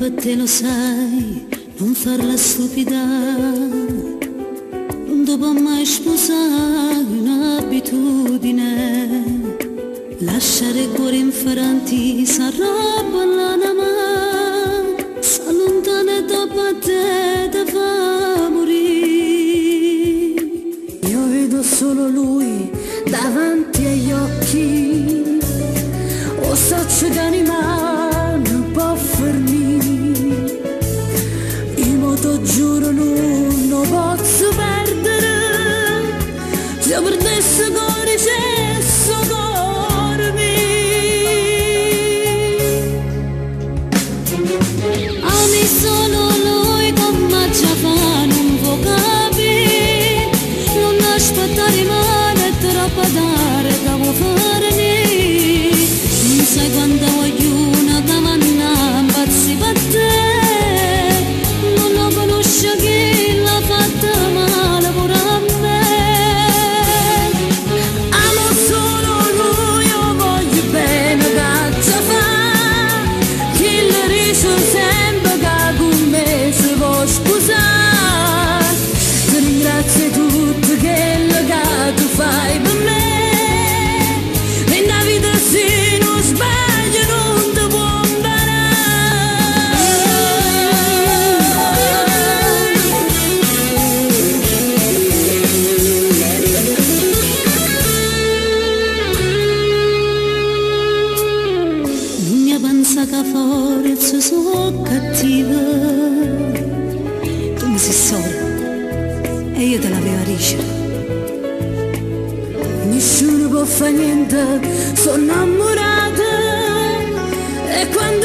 per te lo sai, non farla stupida, non dopo mai sposare un'abitudine, lasciare il cuore inferanti, s'arrabba l'anima, s'allontana dopo a te, te fa morire. Io vedo solo lui davanti agli occhi, o saccio d'anima non può fermare. Io ti giuro non lo posso perdere, se perdesse cuore cesso cuore mio. Ami solo lui come già fa, non può capire, non aspettare male, troppo dare che vuoi fare ne. Non sai quando voglio una damanna, impazzi per te, non lo conosce chi l'ha fatta male pure a me. Amo solo lui, io voglio bene che già fa, chi le dice sempre che con me si può sposare. Ti ringrazio tutto quello che tu fai per me, nella vita se non sbaglio non ti può Non mi pensa che forse sono cattiva, tu mi sei sola e io te l'avevo ricevere. Nessuno può fare niente, sono innamorata, e quando